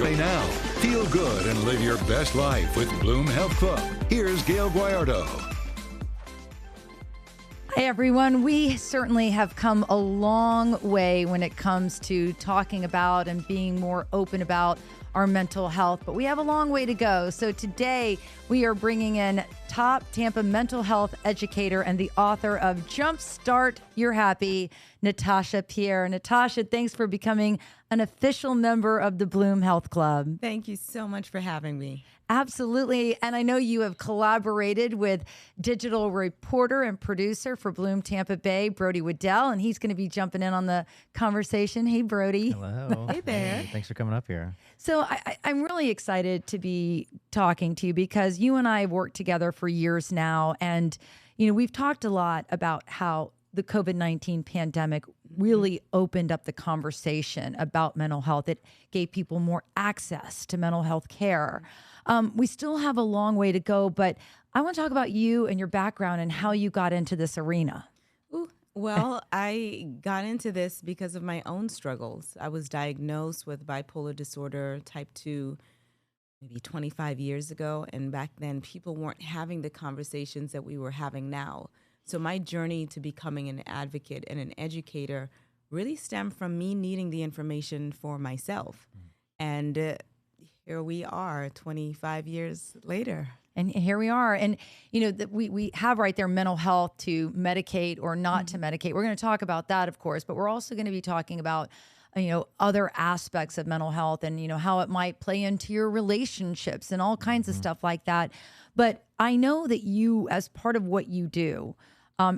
Play now. Feel good and live your best life with Bloom Health Club. Here's Gail Guayardo. Hi, everyone. We certainly have come a long way when it comes to talking about and being more open about our mental health, but we have a long way to go. So today we are bringing in top Tampa mental health educator and the author of Jumpstart Your Happy, Natasha Pierre. Natasha, thanks for becoming an official member of the Bloom Health Club. Thank you so much for having me. Absolutely. And I know you have collaborated with digital reporter and producer for Bloom Tampa Bay, Brody Waddell, and he's going to be jumping in on the conversation. Hey, Brody. Hello. Hey there. Hey, thanks for coming up here. So I'm really excited to be talking to you because you and I have worked together for years now. And, you know, we've talked a lot about how the COVID-19 pandemic really opened up the conversation about mental health. It gave people more access to mental health care. We still have a long way to go, but I want to talk about you and your background and how you got into this arena. Well, I got into this because of my own struggles. I was diagnosed with bipolar disorder type 2 maybe 25 years ago. And back then, people weren't having the conversations that we were having now. So my journey to becoming an advocate and an educator really stemmed from me needing the information for myself. And here we are 25 years later. And here we are. And, you know, we have right there mental health to medicate or not to medicate. We're going to talk about that, of course, but we're also going to be talking about, you know, other aspects of mental health and, you know, how it might play into your relationships and all kinds of stuff like that. But I know that you, as part of what you do,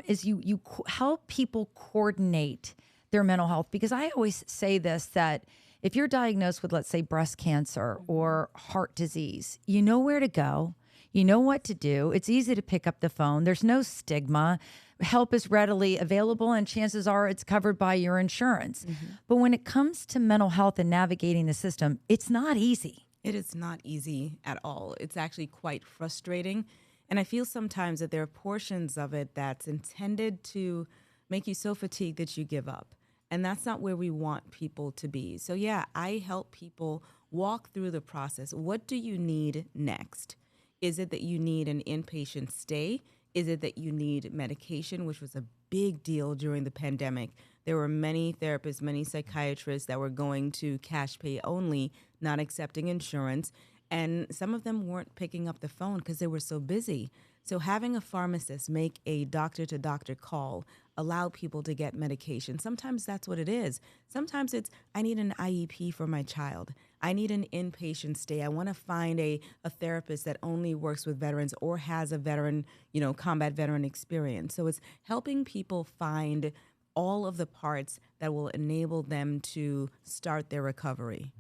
is you help people coordinate their mental health. Because I always say this, that if you're diagnosed with, let's say, breast cancer or heart disease, you know where to go. You know what to do. It's easy to pick up the phone. There's no stigma. Help is readily available, and chances are it's covered by your insurance. But when it comes to mental health and navigating the system, it's not easy. It is not easy at all. It's actually quite frustrating. And I feel sometimes that there are portions of it that's intended to make you so fatigued that you give up. And that's not where we want people to be. So yeah, I help people walk through the process. What do you need next? Is it that you need an inpatient stay? Is it that you need medication, which was a big deal during the pandemic? There were many therapists, many psychiatrists that were going to cash pay only, not accepting insurance. And some of them weren't picking up the phone because they were so busy. So having a pharmacist make a doctor-to-doctor call, allow people to get medication. Sometimes that's what it is. Sometimes it's, I need an IEP for my child. I need an inpatient stay. I want to find a therapist that only works with veterans or has a veteran, you know, combat veteran experience. So it's helping people find all of the parts that will enable them to start their recovery.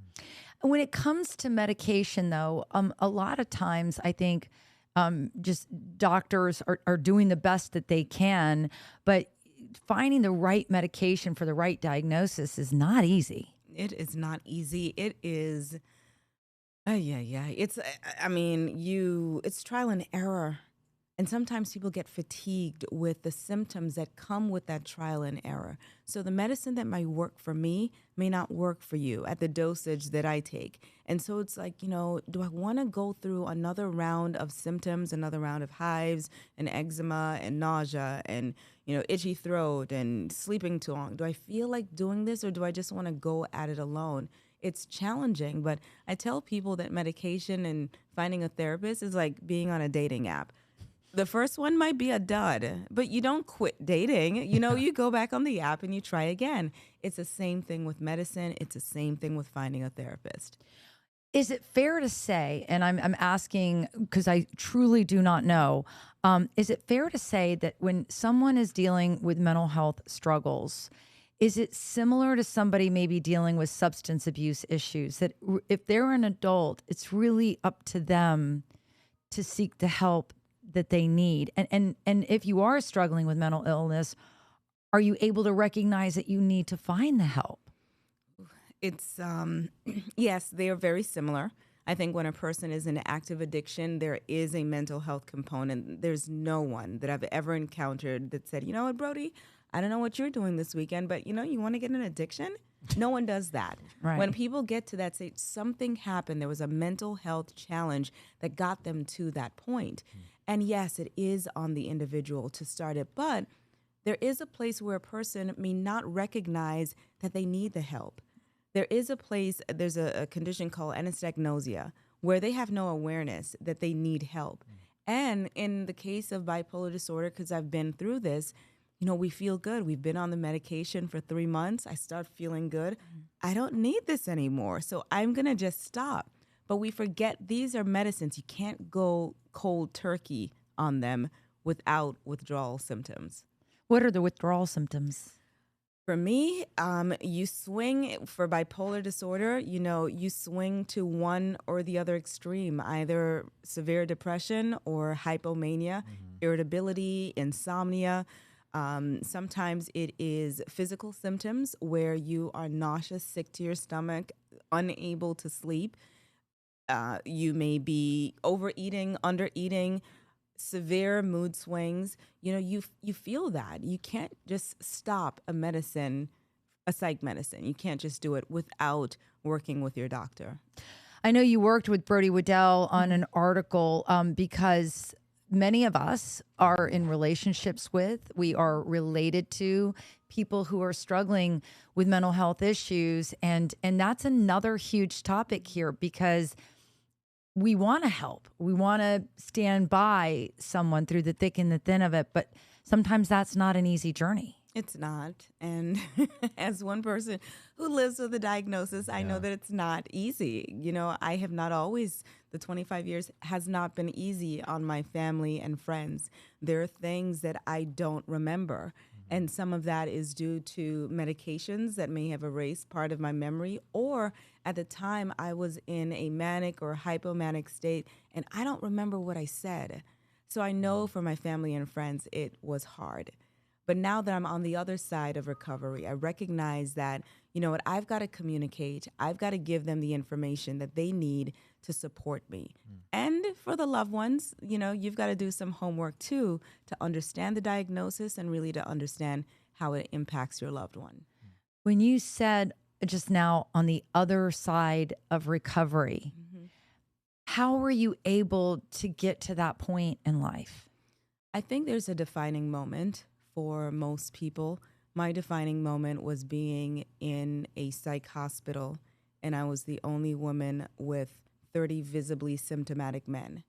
When it comes to medication, though, a lot of times I think just doctors are doing the best that they can, but finding the right medication for the right diagnosis is not easy. It is not easy. It is, It's, it's trial and error. And sometimes people get fatigued with the symptoms that come with that trial and error. So the medicine that might work for me may not work for you at the dosage that I take. And so it's like, you know, do I want to go through another round of symptoms, another round of hives and eczema and nausea and, you know, itchy throat and sleeping too long? Do I feel like doing this, or do I just want to go at it alone? It's challenging, but I tell people that medication and finding a therapist is like being on a dating app. The first one might be a dud, but you don't quit dating. You know, you go back on the app and you try again. It's the same thing with medicine. It's the same thing with finding a therapist. Is it fair to say, and I'm asking because I truly do not know, is it fair to say that when someone is dealing with mental health struggles, is it similar to somebody maybe dealing with substance abuse issues, that if they're an adult, it's really up to them to seek the help that they need? And if you are struggling with mental illness, are you able to recognize that you need to find the help? It's, yes, they are very similar. I think when a person is in active addiction, there is a mental health component. There's no one that I've ever encountered that said, you know what, Brody, I don't know what you're doing this weekend, but you want to get an addiction? No one does that. Right. When people get to that stage, something happened. There was a mental health challenge that got them to that point. And yes, it is on the individual to start it, but there is a place where a person may not recognize that they need the help. There is a place, there's a condition called anasagnosia, where they have no awareness that they need help. And in the case of bipolar disorder, because I've been through this, we feel good. We've been on the medication for 3 months. I start feeling good. I don't need this anymore, so I'm going to just stop. But we forget these are medicines. You can't go cold turkey on them without withdrawal symptoms. What are the withdrawal symptoms? For me, you swing for bipolar disorder, you swing to one or the other extreme, either severe depression or hypomania, irritability, insomnia. Sometimes it is physical symptoms where you are nauseous, sick to your stomach, unable to sleep. You may be overeating, undereating, severe mood swings. You feel that. You can't just stop a psych medicine. You can't just do it without working with your doctor. I know you worked with Brody Waddell on an article because many of us are in relationships with, we are related to people who are struggling with mental health issues. And that's another huge topic here because we want to help. We want to stand by someone through the thick and the thin of it. But sometimes that's not an easy journey. It's not. And as one person who lives with a diagnosis, I know that it's not easy. I have not always, the 25 years has not been easy on my family and friends. There are things that I don't remember. And some of that is due to medications that may have erased part of my memory, or at the time I was in a manic or hypomanic state and I don't remember what I said. So I know for my family and friends, it was hard. But now that I'm on the other side of recovery, I recognize that, what, I've got to communicate. I've got to give them the information that they need to support me. And for the loved ones, you've got to do some homework too to understand the diagnosis and really to understand how it impacts your loved one. When you said just now on the other side of recovery, how were you able to get to that point in life? I think there's a defining moment for most people. My defining moment was being in a psych hospital, and I was the only woman with 30 visibly symptomatic men.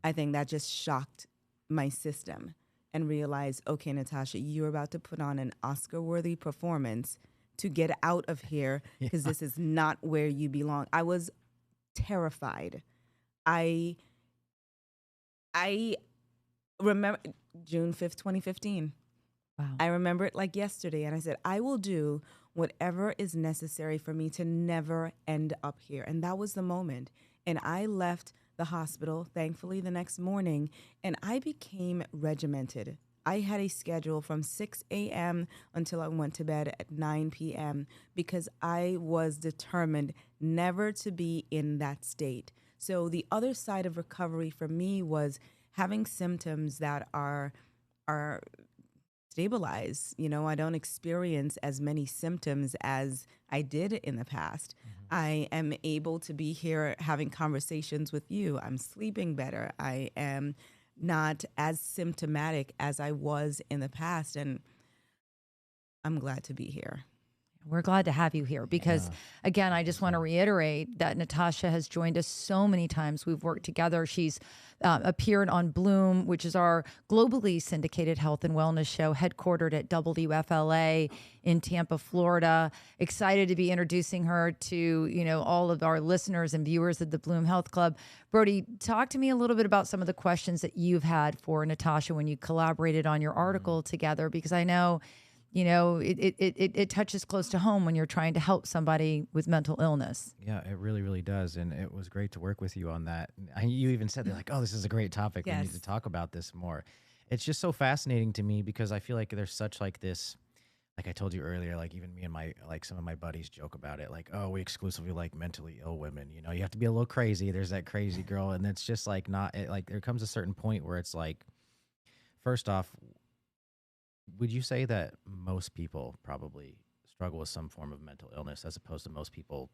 I think that just shocked my system and realized, okay, Natasha, you're about to put on an Oscar-worthy performance to get out of here because this is not where you belong. I was terrified. I remember June 5th, 2015. Wow. I remember it like yesterday, and I said, I will do whatever is necessary for me to never end up here. And that was the moment. And I left the hospital, thankfully, the next morning, and I became regimented. I had a schedule from 6 a.m. until I went to bed at 9 p.m. because I was determined never to be in that state. So the other side of recovery for me was having symptoms that are stabilized. I don't experience as many symptoms as I did in the past. I am able to be here having conversations with you. I'm sleeping better. I am not as symptomatic as I was in the past, and I'm glad to be here. We're glad to have you here because, again, I just want to reiterate that Natasha has joined us so many times. We've worked together. She's appeared on Bloom, which is our globally syndicated health and wellness show headquartered at WFLA in Tampa, Florida. Excited to be introducing her to, all of our listeners and viewers of the Bloom Health Club. Brody, talk to me a little bit about some of the questions that you've had for Natasha when you collaborated on your article together, because I know it touches close to home when you're trying to help somebody with mental illness. Yeah, it really, really does. And it was great to work with you on that. You even said, like, oh, this is a great topic. Yes. We need to talk about this more. It's just so fascinating to me because I feel like there's such like this, like I told you earlier, like even me and some of my buddies joke about it. Like, oh, we exclusively like mentally ill women. You have to be a little crazy. There's that crazy girl. And it's just like like there comes a certain point where it's like, first off, Would you say that most people probably struggle with some form of mental illness as opposed to most people,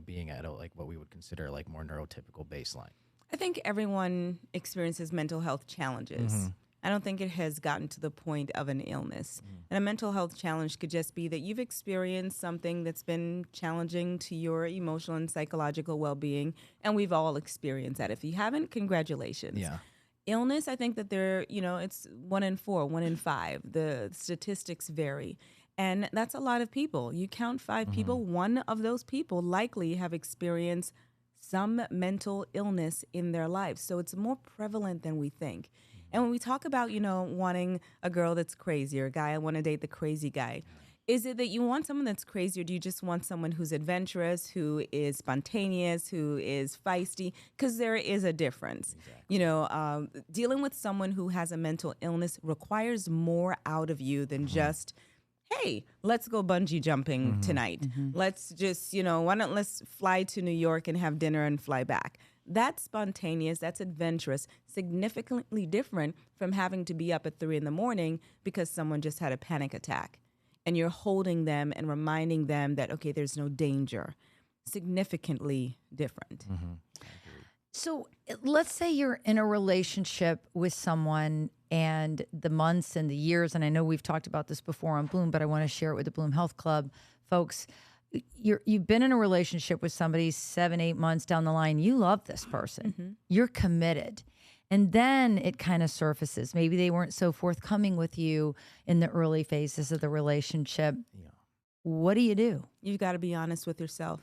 being at like what we would consider like more neurotypical baseline? I think everyone experiences mental health challenges. I don't think it has gotten to the point of an illness. And a mental health challenge could just be that you've experienced something that's been challenging to your emotional and psychological well-being, and we've all experienced that. If you haven't, congratulations. Yeah. Illness, I think that it's 1 in 4, 1 in 5. The statistics vary. And that's a lot of people. You count 5 people, one of those people likely have experienced some mental illness in their lives. So it's more prevalent than we think. And when we talk about, wanting a girl that's crazy or a guy, I want to date the crazy guy. Is it that you want someone that's crazy, or do you just want someone who's adventurous, who is spontaneous, who is feisty? Because there is a difference. Exactly. Dealing with someone who has a mental illness requires more out of you than just, hey, let's go bungee jumping tonight. Let's just, let's fly to New York and have dinner and fly back. That's spontaneous, that's adventurous, significantly different from having to be up at 3 a.m. because someone just had a panic attack. And you're holding them and reminding them that, okay, there's no danger. Significantly different. So let's say you're in a relationship with someone and the months and the years, and I know we've talked about this before on Bloom, but I want to share it with the Bloom Health Club folks. You've been in a relationship with somebody 7, 8 months down the line. You love this person. You're committed. And then it kind of surfaces. Maybe they weren't so forthcoming with you in the early phases of the relationship. Yeah. What do you do? You've got to be honest with yourself.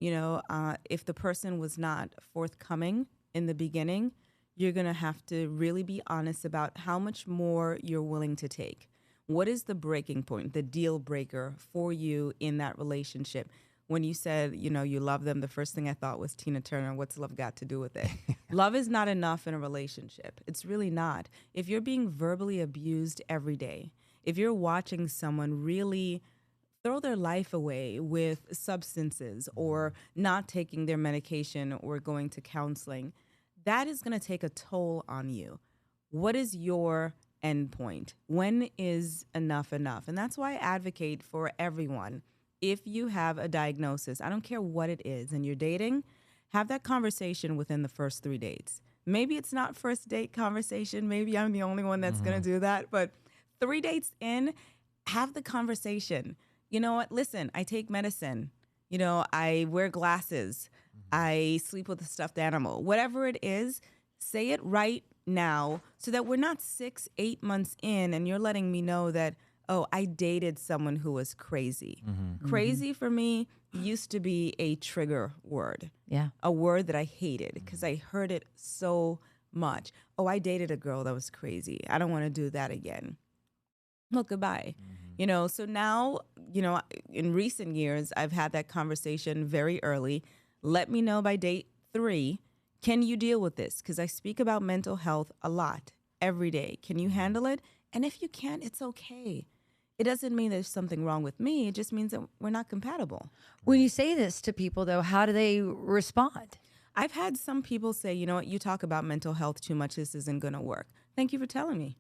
If the person was not forthcoming in the beginning, you're going to have to really be honest about how much more you're willing to take. What is the breaking point, the deal breaker for you in that relationship? When you said, you love them, the first thing I thought was Tina Turner. What's love got to do with it? Love is not enough in a relationship. It's really not. If you're being verbally abused every day, if you're watching someone really throw their life away with substances or not taking their medication or going to counseling, that is going to take a toll on you. What is your end point? When is enough enough? And that's why I advocate for everyone. If you have a diagnosis, I don't care what it is, and you're dating, have that conversation within the first 3 dates. Maybe it's not first date conversation. Maybe I'm the only one that's going to do that. But 3 dates in, have the conversation. You know what? Listen, I take medicine. I wear glasses. I sleep with a stuffed animal. Whatever it is, say it right now so that we're not 6, 8 months in and you're letting me know that, oh, I dated someone who was crazy. Crazy for me used to be a trigger word. Yeah. A word that I hated because I heard it so much. Oh, I dated a girl that was crazy. I don't want to do that again. Well, goodbye. So now, in recent years, I've had that conversation very early. Let me know by date 3. Can you deal with this? Because I speak about mental health a lot every day. Can you handle it? And if you can't, it's okay. It doesn't mean there's something wrong with me. It just means that we're not compatible. When you say this to people, though, how do they respond? I've had some people say, you know what, you talk about mental health too much. This isn't going to work. Thank you for telling me.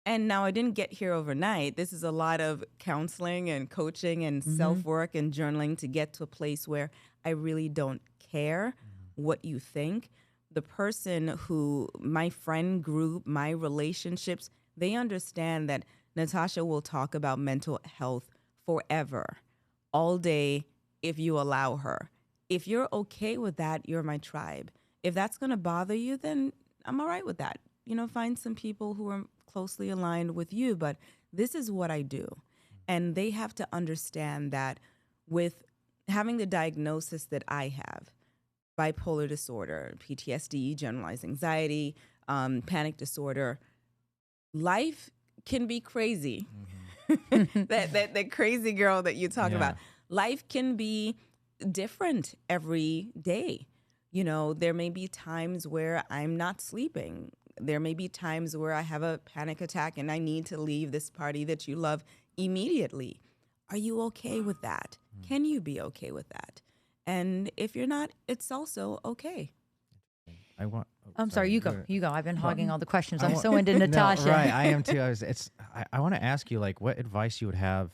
And now I didn't get here overnight. This is a lot of counseling and coaching and self-work and journaling to get to a place where I really don't care what you think. The person who, my friend group, my relationships, they understand that Natasha will talk about mental health forever, all day, if you allow her. If you're okay with that, you're my tribe. If that's going to bother you, then I'm all right with that. Find some people who are closely aligned with you, but this is what I do. And they have to understand that with having the diagnosis that I have, bipolar disorder, PTSD, generalized anxiety, panic disorder, life can be crazy. that crazy girl that you talk about. Life can be different every day. There may be times where I'm not sleeping. There may be times where I have a panic attack and I need to leave this party that you love immediately. Are you okay with that? Can you be okay with that? And if you're not, it's also okay. I want I'm sorry, you go. ahead. You go. I've been hogging all the questions. I I'm want- so into No, Natasha. right, I am too. I want to ask you, like, what advice you would have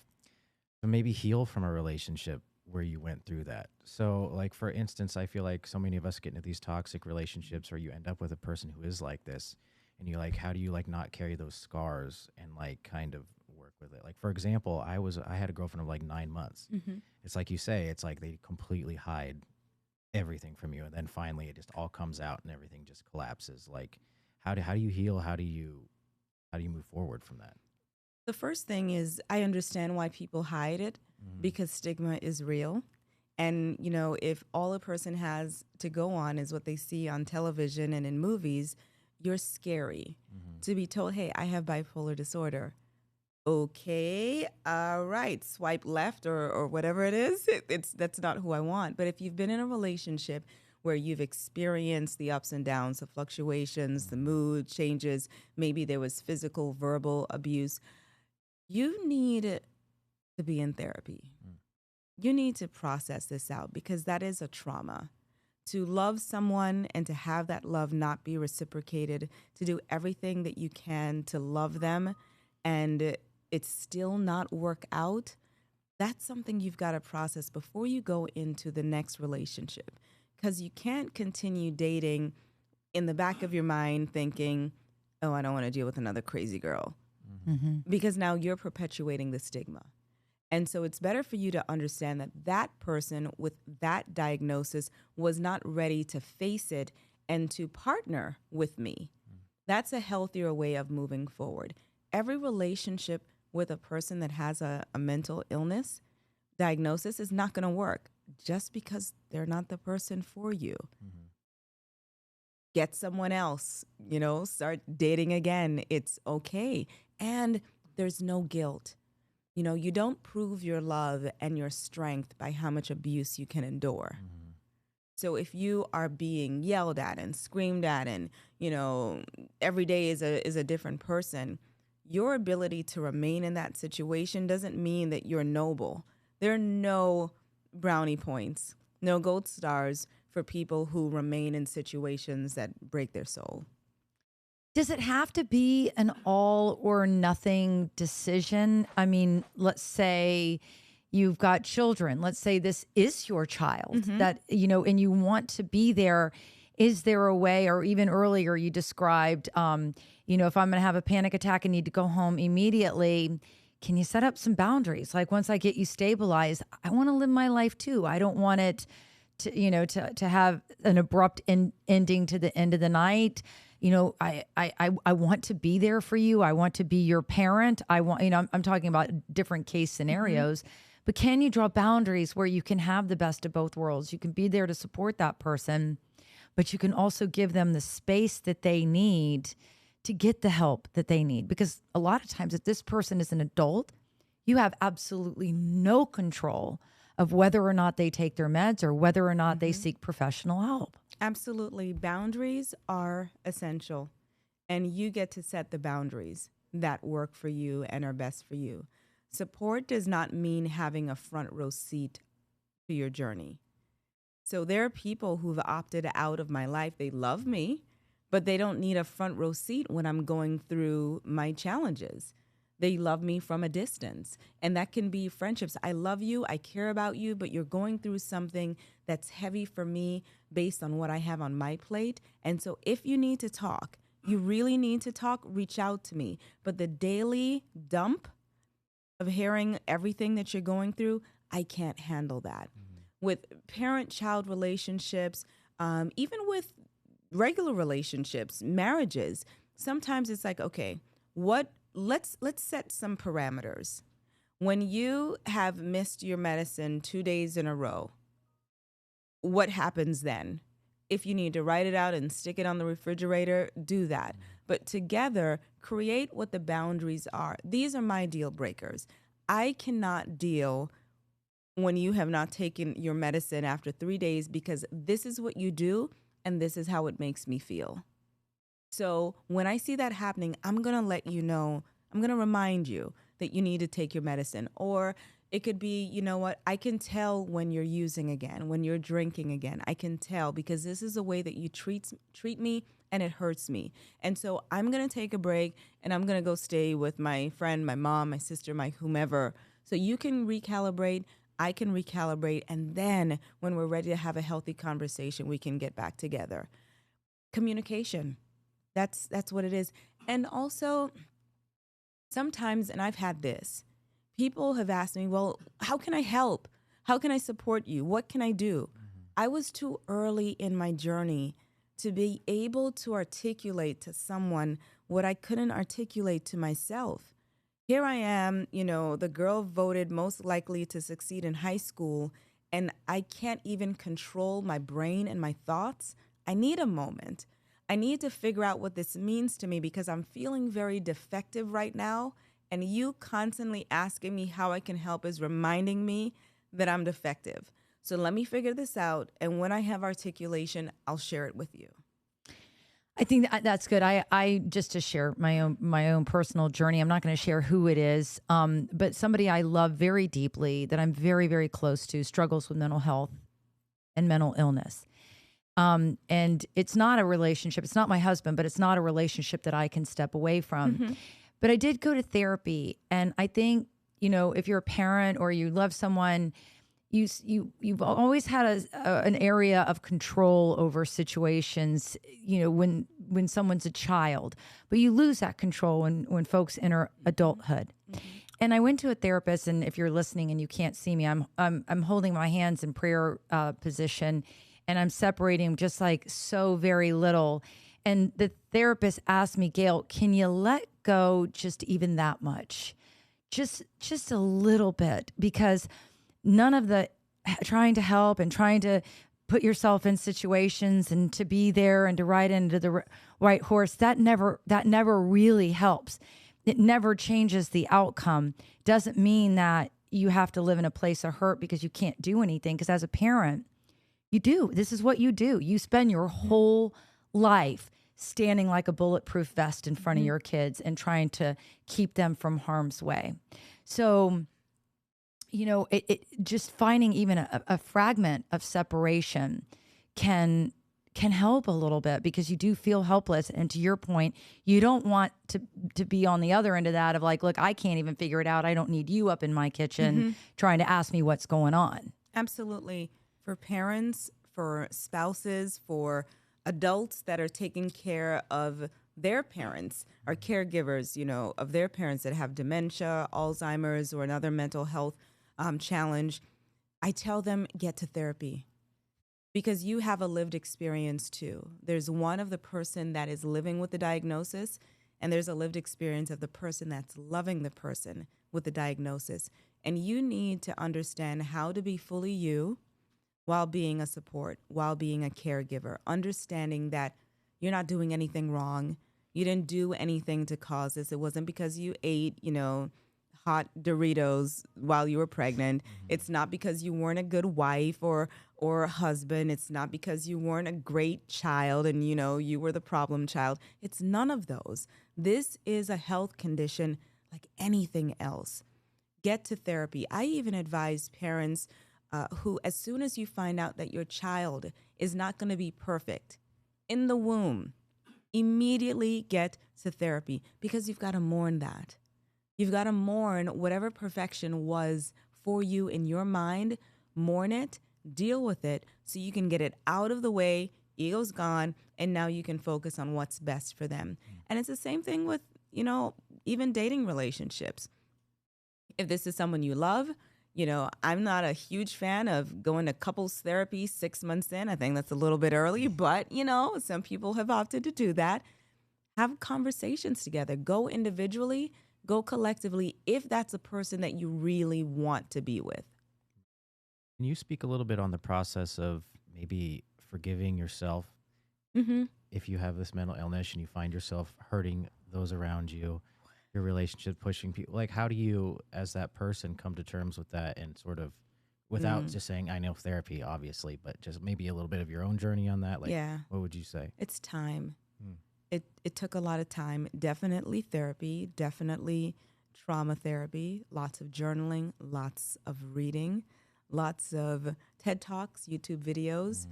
to maybe heal from a relationship where you went through that. So, like, for instance, I feel like so many of us get into these toxic relationships where you end up with a person who is like this, and you're like, how do you like not carry those scars and like kind of work with it? Like, for example, I had a girlfriend of like 9 months. It's like you say, it's like they completely hide everything from you, and then finally it just all comes out and everything just collapses. Like, how do you heal? How do you move forward from that? The first thing is I understand why people hide it because stigma is real. And, you know, if all a person has to go on is what they see on television and in movies, you're scary to be told, hey, I have bipolar disorder. Okay, all right, swipe left or whatever it is. That's not who I want. But if you've been in a relationship where you've experienced the ups and downs, the fluctuations, the mood changes, maybe there was physical, verbal abuse, you need to be in therapy. You need to process this out because that is a trauma. To love someone and to have that love not be reciprocated, to do everything that you can to love them and it still not work out, that's something you've got to process before you go into the next relationship. Because you can't continue dating in the back of your mind thinking, oh, I don't want to deal with another crazy girl. Because now you're perpetuating the stigma. And so it's better for you to understand that that person with that diagnosis was not ready to face it and to partner with me. That's a healthier way of moving forward. Every relationship with a person that has a mental illness diagnosis is not going to work just because they're not the person for you. Get someone else, you know, start dating again. It's okay. And there's no guilt. You know, you don't prove your love and your strength by how much abuse you can endure. So if you are being yelled at and screamed at and, you know, every day is a different person, your ability to remain in that situation doesn't mean that you're noble. There are no brownie points, no gold stars for people who remain in situations that break their soul. Does it have to be an all or nothing decision? I mean, let's say you've got children. Let's say this is your child that, you know, and you want to be there. Is there a way, or even earlier you described, you know, if I'm going to have a panic attack and need to go home immediately, can you set up some boundaries? Like, once I get you stabilized, I want to live my life too. I don't want it to, you know, to have an abrupt ending to the end of the night. You know, I want to be there for you. I want to be your parent. I want, you know, I'm talking about different case scenarios, but can you draw boundaries where you can have the best of both worlds? You can be there to support that person, but you can also give them the space that they need to get the help that they need. Because a lot of times if this person is an adult, you have absolutely no control of whether or not they take their meds or whether or not they seek professional help. Absolutely. Boundaries are essential, and you get to set the boundaries that work for you and are best for you. Support does not mean having a front row seat to your journey. So there are people who've opted out of my life. They love me, but they don't need a front row seat when I'm going through my challenges. They love me from a distance, and that can be friendships. I love you, I care about you, but you're going through something that's heavy for me based on what I have on my plate. And so if you need to talk, you really need to talk, reach out to me. But the daily dump of hearing everything that you're going through, I can't handle that. With parent-child relationships, even with regular relationships, marriages, sometimes it's like, okay, let's set some parameters. When you have missed your medicine 2 days in a row, what happens then? If you need to write it out and stick it on the refrigerator, do that. But together, create what the boundaries are. These are my deal breakers. I cannot deal when you have not taken your medicine after 3 days because this is what you do and this is how it makes me feel. So when I see that happening, I'm going to let you know, I'm going to remind you that you need to take your medicine. Or It could be, you know what, I can tell when you're using again, when you're drinking again. I can tell because this is a way that you treat me and it hurts me. And so I'm going to take a break and I'm going to go stay with my friend, my mom, my sister, my whomever. So you can recalibrate, I can recalibrate, and then when we're ready to have a healthy conversation, we can get back together. Communication. That's what it is. And also sometimes, and I've had this, people have asked me, well, how can I help? How can I support you? What can I do? I was too early in my journey to be able to articulate to someone what I couldn't articulate to myself. Here I am, the girl voted most likely to succeed in high school, and I can't even control my brain and my thoughts. I need a moment. I need to figure out what this means to me because I'm feeling very defective right now. And you constantly asking me how I can help is reminding me that I'm defective. So let me figure this out. And when I have articulation, I'll share it with you. I think that's good. I just to share my own personal journey. I'm not going to share who it is, but somebody I love very deeply that I'm very, very close to struggles with mental health and mental illness. And it's not a relationship. It's not my husband, but it's not a relationship that I can step away from. Mm-hmm. But I did go to therapy, and I think, if you're a parent or you love someone, you've always had an area of control over situations, when someone's a child, but you lose that control when folks enter adulthood. Mm-hmm. And I went to a therapist, and if you're listening and you can't see me, I'm holding my hands in prayer position, and I'm separating just like so very little. And the therapist asked me, Gail, can you let go just even that much? Just a little bit, because none of the trying to help and trying to put yourself in situations and to be there and to ride into the right horse, that never really helps. It never changes the outcome. Doesn't mean that you have to live in a place of hurt because you can't do anything. Because as a parent, you do. This is what you do. You spend your whole life standing like a bulletproof vest in front of your kids and trying to keep them from harm's way. So, it just finding even a fragment of separation can help a little bit, because you do feel helpless. And to your point, you don't want to be on the other end of that of like, look, I can't even figure it out. I don't need you up in my kitchen trying to ask me what's going on. Absolutely. For parents, for spouses, for adults that are taking care of their parents, are caregivers, of their parents that have dementia, Alzheimer's, or another mental health challenge, I tell them, get to therapy, because you have a lived experience too. There's one of the person that is living with the diagnosis, and there's a lived experience of the person that's loving the person with the diagnosis. And you need to understand how to be fully you while being a support, while being a caregiver, understanding that you're not doing anything wrong. You didn't do anything to cause this. It wasn't because you ate, hot Doritos while you were pregnant. Mm-hmm. It's not because you weren't a good wife or husband. It's not because you weren't a great child and, you were the problem child. It's none of those. This is a health condition like anything else. Get to therapy. I even advise parents who, as soon as you find out that your child is not going to be perfect in the womb, immediately get to therapy, because you've got to mourn that. You've got to mourn whatever perfection was for you in your mind. Mourn it, deal with it, so you can get it out of the way, ego's gone, and now you can focus on what's best for them. And it's the same thing with, even dating relationships. If this is someone you love, I'm not a huge fan of going to couples therapy 6 months in. I think that's a little bit early, but, some people have opted to do that. Have conversations together. Go individually, go collectively, if that's a person that you really want to be with. Can you speak a little bit on the process of maybe forgiving yourself if you have this mental illness and you find yourself hurting those around you? Your relationship, pushing people, like how do you as that person come to terms with that, and sort of without just saying I know therapy obviously, but just maybe a little bit of your own journey on that? Like, what would you say? It's time. It took a lot of time. Definitely therapy, definitely trauma therapy, lots of journaling, lots of reading, lots of TED Talks, YouTube videos,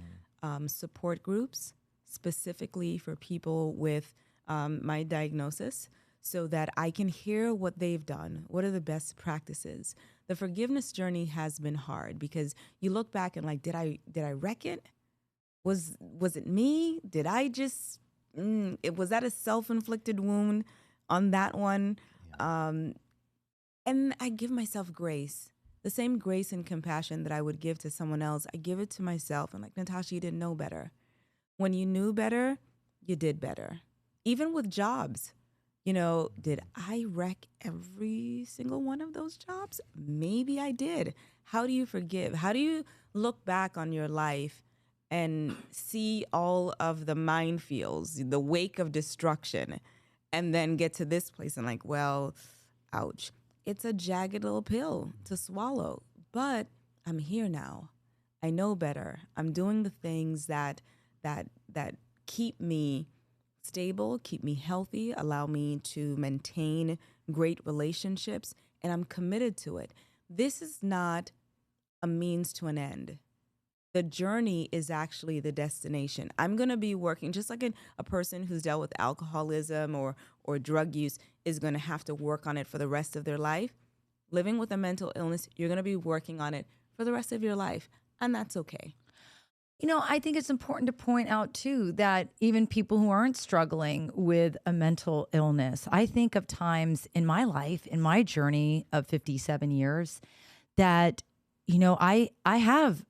support groups, specifically for people with my diagnosis, so that I can hear what they've done. What are the best practices? The forgiveness journey has been hard because you look back and like, did I wreck it? Was it me? Did I just, was that a self-inflicted wound on that one? And I give myself grace, the same grace and compassion that I would give to someone else. I give it to myself. I'm like, Natasha, you didn't know better. When you knew better, you did better. Even with jobs, did I wreck every single one of those jobs? Maybe I did. How do you forgive? How do you look back on your life and see all of the minefields, the wake of destruction, and then get to this place and like, well, ouch. It's a jagged little pill to swallow, but I'm here now. I know better. I'm doing the things that keep me stable, keep me healthy, allow me to maintain great relationships, and I'm committed to it. This is not a means to an end. The journey is actually the destination. I'm going to be working just like a person who's dealt with alcoholism or drug use is going to have to work on it for the rest of their life. Living with a mental illness, you're going to be working on it for the rest of your life, and that's okay. I think it's important to point out, too, that even people who aren't struggling with a mental illness, I think of times in my life, in my journey of 57 years, that, I have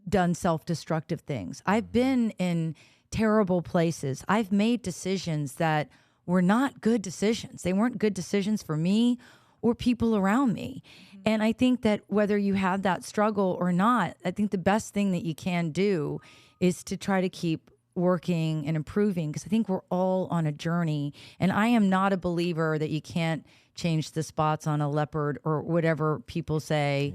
done self-destructive things. I've been in terrible places. I've made decisions that were not good decisions. They weren't good decisions for me or people around me. And I think that whether you have that struggle or not, I think the best thing that you can do is to try to keep working and improving, because I think we're all on a journey. And I am not a believer that you can't change the spots on a leopard or whatever people say.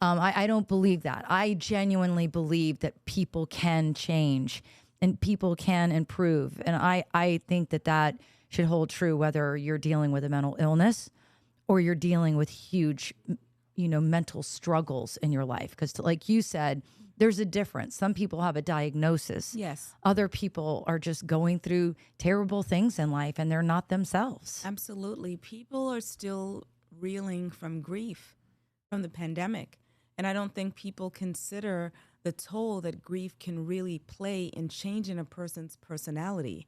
I don't believe that. I genuinely believe that people can change and people can improve. And I think that should hold true whether you're dealing with a mental illness or you're dealing with huge, mental struggles in your life. Because like you said, there's a difference. Some people have a diagnosis. Yes. Other people are just going through terrible things in life and they're not themselves. Absolutely. People are still reeling from grief from the pandemic. And I don't think people consider the toll that grief can really play in changing a person's personality.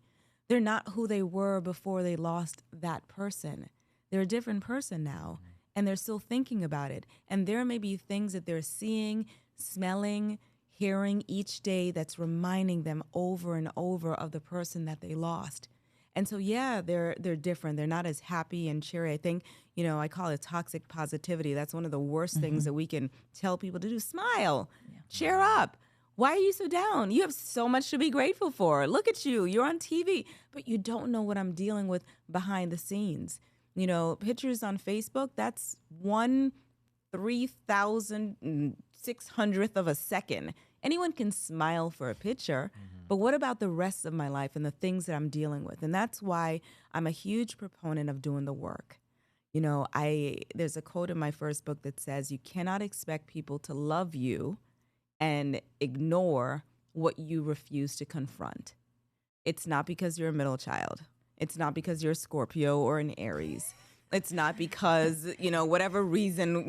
They're not who they were before they lost that person. They're a different person now, and they're still thinking about it. And there may be things that they're seeing, smelling, hearing each day that's reminding them over and over of the person that they lost. And so, yeah, they're different. They're not as happy and cheery. I think, I call it toxic positivity. That's one of the worst things that we can tell people to do. Smile, cheer up. Why are you so down? You have so much to be grateful for. Look at you. You're on TV, but you don't know what I'm dealing with behind the scenes. Pictures on Facebook, that's 1/3,600th of a second. Anyone can smile for a picture, but what about the rest of my life and the things that I'm dealing with? And that's why I'm a huge proponent of doing the work. There's a quote in my first book that says, you cannot expect people to love you and ignore what you refuse to confront. It's not because you're a middle child. It's not because you're a Scorpio or an Aries. It's not because, whatever reason,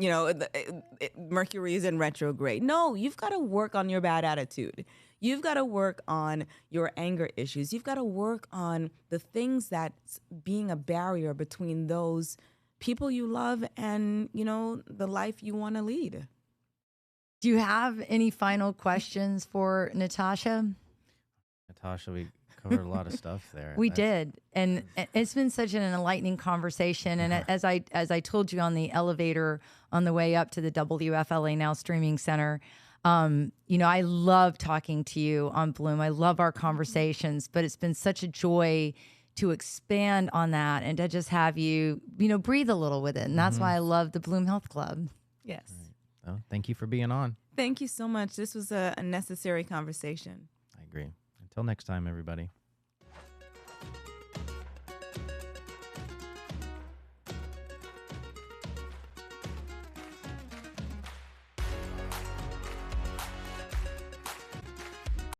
Mercury is in retrograde. No, you've got to work on your bad attitude. You've got to work on your anger issues. You've got to work on the things that's being a barrier between those people you love and, the life you want to lead. Do you have any final questions for Natasha? Natasha, we covered a lot of stuff there. We did. And it's been such an enlightening conversation. And as I told you on the elevator on the way up to the WFLA Now Streaming Center, I love talking to you on Bloom. I love our conversations, but it's been such a joy to expand on that and to just have you, breathe a little with it. And that's why I love the Bloom Health Club. Yes. Right. Well, thank you for being on. Thank you so much. This was a necessary conversation. I agree. Until next time, everybody.